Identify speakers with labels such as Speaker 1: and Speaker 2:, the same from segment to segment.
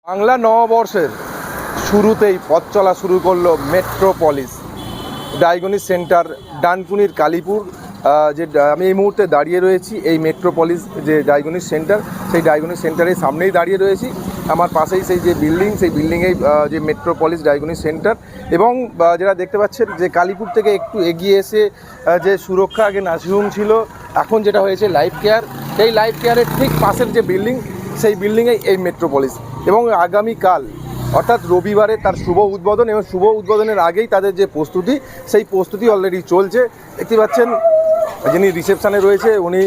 Speaker 1: বাংলা নববর্ষের শুরুতেই পথ চলা শুরু করলো মেট্রোপলিস ডায়াগনিস সেন্টার, ডানকুনির কালীপুর। আমি এই মুহূর্তে দাঁড়িয়ে রয়েছি এই মেট্রোপলিস যে ডায়াগনিস সেন্টার, সেই ডায়াগনিস সেন্টারের সামনেই দাঁড়িয়ে রয়েছি। আমার পাশেই সেই যে বিল্ডিং, সেই বিল্ডিংয়েই যে মেট্রোপলিস ডায়াগনিস সেন্টার। এবং যেটা দেখতে পাচ্ছেন যে কালীপুর থেকে একটু এগিয়ে এসে যে সুরক্ষা, আগে নার্সিংহোম ছিল, এখন যেটা হয়েছে লাইফ কেয়ার, এই লাইফ কেয়ারের ঠিক পাশের যে বিল্ডিং, সেই বিল্ডিংয়েই এই মেট্রোপলিস। এবং আগামীকাল অর্থাৎ রবিবারে তার শুভ উদ্বোধন, এবং শুভ উদ্বোধনের আগেই তাদের যে প্রস্তুতি, সেই প্রস্তুতি অলরেডি চলছে। দেখতে পাচ্ছেন যিনি রিসেপশানে রয়েছে উনি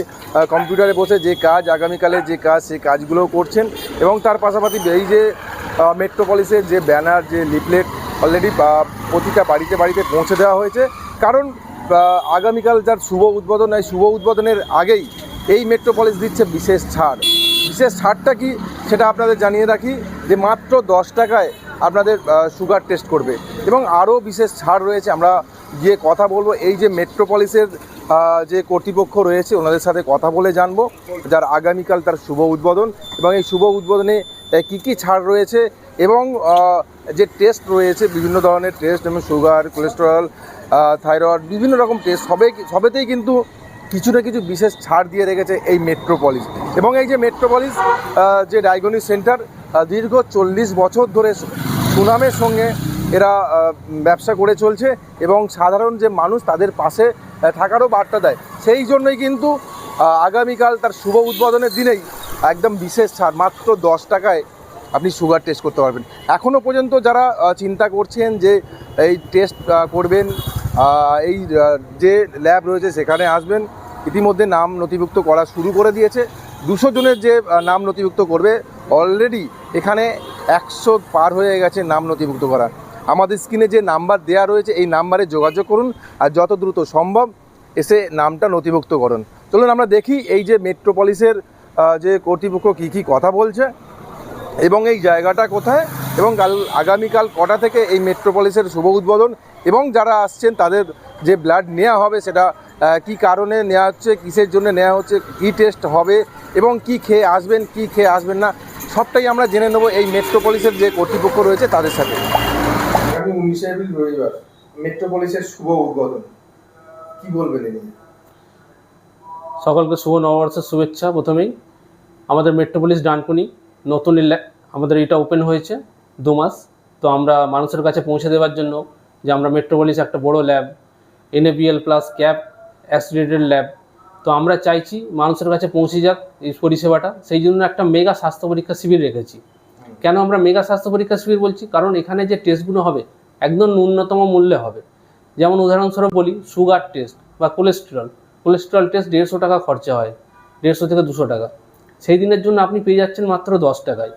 Speaker 1: কম্পিউটারে বসে যে কাজ, আগামীকালের যে কাজ, সেই কাজগুলোও করছেন। এবং তার পাশাপাশি এই যে মেট্রোপলিসের যে ব্যানার, যে লিফলেট অলরেডি প্রতিটা বাড়িতে বাড়িতে পৌঁছে দেওয়া হয়েছে। কারণ আগামীকাল যার শুভ উদ্বোধন, এই শুভ উদ্বোধনের আগেই এই মেট্রোপলিস দিচ্ছে বিশেষ ছাড়। বিশেষ ছাড়টা কি সেটা আপনাদের জানিয়ে রাখি যে মাত্র 10 টাকায় আপনাদের সুগার টেস্ট করবে। এবং আরও বিশেষ ছাড় রয়েছে, আমরা গিয়ে কথা বলবো। এই যে মেট্রোপলিসের যে কর্তৃপক্ষ রয়েছে ওনাদের সাথে কথা বলে জানবো, যার আগামীকাল তার শুভ উদ্বোধন, এবং এই শুভ উদ্বোধনে কী কী ছাড় রয়েছে, এবং যে টেস্ট রয়েছে বিভিন্ন ধরনের টেস্ট, যেমন সুগার, কোলেস্টেরল, থাইরয়েড, বিভিন্ন রকম টেস্ট সবেতেই কিন্তু কিছু না কিছু বিশেষ ছাড় দিয়ে রেখেছে এই মেট্রোপলিস। এবং এই যে মেট্রোপলিস যে ডায়াগনিস সেন্টার দীর্ঘ 40 বছর ধরে সুনামের সঙ্গে এরা ব্যবসা করে চলছে, এবং সাধারণ যে মানুষ তাদের পাশে থাকারও বার্তা দেয়। সেই জন্যই কিন্তু আগামীকাল তার শুভ উদ্বোধনের দিনেই একদম বিশেষ ছাড়, মাত্র 10 টাকায় আপনি সুগার টেস্ট করতে পারবেন। এখনও পর্যন্ত যারা চিন্তা করছেন যে এই টেস্ট করবেন, এই যে ল্যাব রয়েছে সেখানে আসবেন, ইতিমধ্যে নাম নথিভুক্ত করা শুরু করে দিয়েছে। 200 জনের যে নাম নথিভুক্ত করবে, অলরেডি এখানে 100 পার হয়ে গেছে নাম নথিভুক্ত করা। আমাদের স্ক্রিনে যে নাম্বার দেওয়া রয়েছে এই নাম্বারে যোগাযোগ করুন, আর যত দ্রুত সম্ভব এসে নামটা নথিভুক্ত করুন। চলুন আমরা দেখি এই যে মেট্রোপলিসের যে কর্তৃপক্ষ কী কী কথা বলছে, এবং এই জায়গাটা কোথায়, এবং আগামীকাল কটা থেকে এই মেট্রোপলিসের শুভ উদ্বোধন, এবং যারা আসছেন তাদের যে ব্লাড নেওয়া হবে সেটা কি কারণে নেওয়া হচ্ছে, কিসের জন্য নেওয়া হচ্ছে, কী টেস্ট হবে, এবং কি খেয়ে আসবেন, কি খেয়ে আসবেন না, সবটাই আমরা জেনে নেব এই মেট্রোপলিসের যে কর্তৃপক্ষ রয়েছে তাদের সাথে। আগামী 19 এপ্রিল রবিবার মেট্রোপলিসের শুভ উদ্বোধন, কি বলবেন?
Speaker 2: সকলকে শুভ নববর্ষের শুভেচ্ছা। প্রথমেই আমাদের মেট্রোপলিস ডানকুনি নতুন আমাদের এটা ওপেন হয়েছে 2 মাস। তো আমরা মানুষের কাছে পৌঁছে দেওয়ার জন্য যে আমরা মেট্রোপলিস একটা বড় lab, NABL plus cap accredited lab, তো আমরা চাইছি মানুষের কাছে পৌঁছে যাক এই পরিষেবাটা। সেই জন্য একটা মেগা স্বাস্থ্য পরীক্ষা শিবির রেখেছি। কেন আমরা মেগা স্বাস্থ্য পরীক্ষা শিবির বলছি? কারণ এখানে যে টেস্টগুলো হবে একদম ন্যূনতম মূল্যে হবে। যেমন উদাহরণস্বরূপ বলি, সুগার টেস্ট বা কোলেস্টেরল টেস্ট 150 টাকা খরচা হয়, 150 থেকে 200 টাকা। সেই দিনের জন্য আপনি পেয়ে যাচ্ছেন মাত্র 10 টাকায়।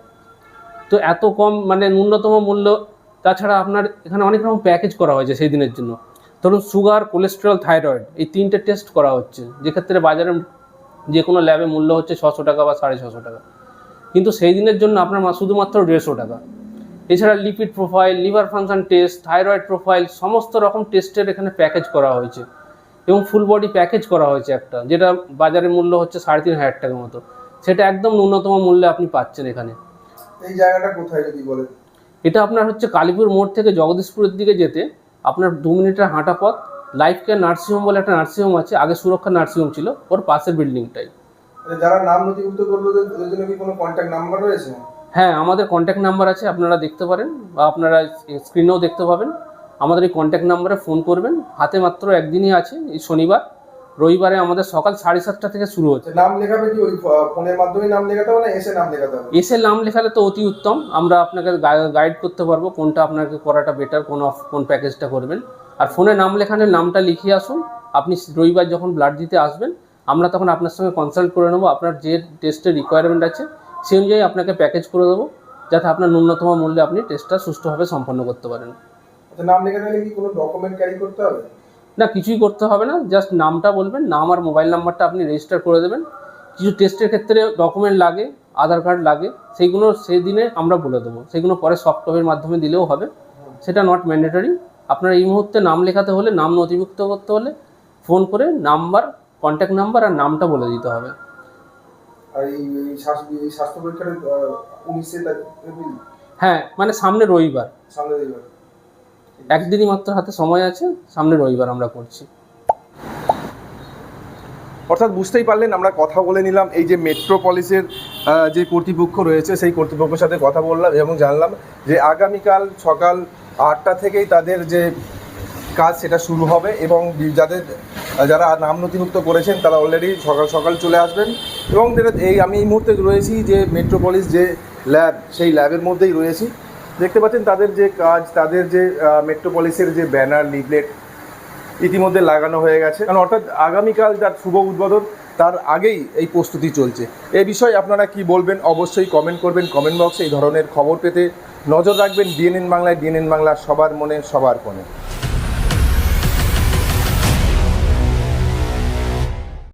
Speaker 2: তো এত কম, মানে ন্যূনতম মূল্য। তাছাড়া আপনার এখানে অনেক রকম প্যাকেজ করা হয়েছে সেই দিনের জন্য। ধরুন সুগার, কোলেস্টেরল, থাইরয়েড, এই 3টে টেস্ট করা হচ্ছে, যেক্ষেত্রে বাজারে যে কোনো ল্যাবে মূল্য হচ্ছে 600 টাকা বা 650 টাকা, কিন্তু সেই দিনের জন্য আপনার শুধুমাত্র 150 টাকা। এছাড়া lipid profile, liver function test, thyroid profile, সমস্ত রকম টেস্টের এখানে প্যাকেজ করা হয়েছে, এবং ফুল বডি প্যাকেজ করা হয়েছে একটা, যেটা বাজারের মূল্য হচ্ছে 3500 টাকার মতো। সেটা একদম ন্যূনতম মূল্যে আপনি পাচ্ছেন এখানে।
Speaker 1: এই জায়গাটা কোথায় যদি বলেন?
Speaker 2: এটা আপনার হচ্ছে কালীপুর মোড় থেকে জগদীশপুরের দিকে যেতে আপনার 2 মিনিটের হাঁটা পথ। লাইফ কেয়ার নার্সিংহোম বলে একটা নার্সিংহোম আছে, আগে সুরক্ষা নার্সিংহোম ছিল, ওর পাশের বিল্ডিংটাই।
Speaker 1: যারা নাম নথিভুক্ত করবে ওদের জন্য কি কোনো কন্ট্যাক্ট নাম্বার রয়েছে?
Speaker 2: হ্যাঁ, আমাদের কন্ট্যাক্ট নাম্বার আছে, আপনারা দেখতে পারেন, বা আপনারা স্ক্রিনেও দেখতে পাবেন। আমাদের এই কন্ট্যাক্ট নাম্বারে ফোন করবেন। হাতে মাত্র একদিনই আছে, এই শনিবার। রবিবারে আমাদের সকাল 7:30 থেকে শুরু হচ্ছে।
Speaker 1: নাম লেখাবে কি ওই ফোনের মাধ্যমে নাম লেখাতে হবে, না এসে নাম লেখাতে হবে?
Speaker 2: এসে নাম লেখালে তো অতি উত্তম, আমরা আপনাকে গাইড করতে পারবো কোনটা আপনাকে করাটা বেটার, কোন প্যাকেজটা করবেন। আর ফোনে নাম লেখানোর নামটা লিখিয়ে আসুন। আপনি রবিবার যখন ব্লাড দিতে আসবেন, আমরা তখন আপনার সঙ্গে কনসাল্ট করে নেবো, আপনার যে টেস্টের রিকোয়ারমেন্ট আছে সেই অনুযায়ী আপনাকে প্যাকেজ করে দেবো, যাতে আপনার ন্যূনতম মূল্যে আপনি টেস্টটা সুষ্ঠুভাবে সম্পন্ন করতে পারেন।
Speaker 1: আচ্ছা, নাম লেখাতে হলে কি কোনো ডকুমেন্ট ক্যারি করতে হবে?
Speaker 2: না, কিছুই করতে হবে না, জাস্ট নামটা বলবেন, নাম আর মোবাইল নাম্বারটা আপনি রেজিস্টার করে দেবেন। কিছু টেস্টের ক্ষেত্রে ডকুমেন্ট লাগে, আধার কার্ড লাগে, সেইগুলো সেই দিনে আমরা বলে দেবো, সেইগুলো পরে সফট কপির মাধ্যমে দিলেও হবে, সেটা নট ম্যান্ডেটরি। আপনার এই মুহূর্তে নাম লেখাতে হলে, নাম নথিভুক্ত করতে হলে ফোন করে নাম্বার, কন্ট্যাক্ট নাম্বার আর নামটা বলে দিতে হবে।
Speaker 1: আর এই স্বাস্থ্য পরীক্ষাটা 19 এপ্রিল
Speaker 2: হ্যাঁ, মানে সামনে রবিবার,
Speaker 1: সামনে রবিবার।
Speaker 2: একদিনই মাত্র হাতে সময় আছে, সামনে রবিবার আমরা করছি।
Speaker 1: অর্থাৎ বুঝতেই পারলেন, আমরা কথা বলে নিলাম এই যে মেট্রোপলিসের যে কর্তৃপক্ষ রয়েছে সেই কর্তৃপক্ষের সাথে কথা বললাম এবং জানলাম যে আগামীকাল সকাল 8টা থেকেই তাদের যে কাজ সেটা শুরু হবে এবং যারা নাম নথিভুক্ত করেছেন তারা অলরেডি সকাল সকাল চলে আসবেন। এবং আমি এই মুহূর্তে রয়েছি যে মেট্রোপলিস যে ল্যাব, সেই ল্যাবের মধ্যেই রয়েছি। দেখতে পাচ্ছেন তাদের যে কাজ, তাদের যে মেট্রোপলিসের যে ব্যানার, লিফলেট ইতিমধ্যে লাগানো হয়ে গেছে, কারণ অর্থাৎ আগামীকাল যার শুভ উদ্বোধন তার আগেই এই প্রস্তুতি চলছে। এ বিষয়ে আপনারা কি বলবেন অবশ্যই কমেন্ট করবেন কমেন্ট বক্সে। এই ধরনের খবর পেতে নজর রাখবেন ডিএনএন বাংলায়। ডিএনএন বাংলা সবার মনে সবার কোণে।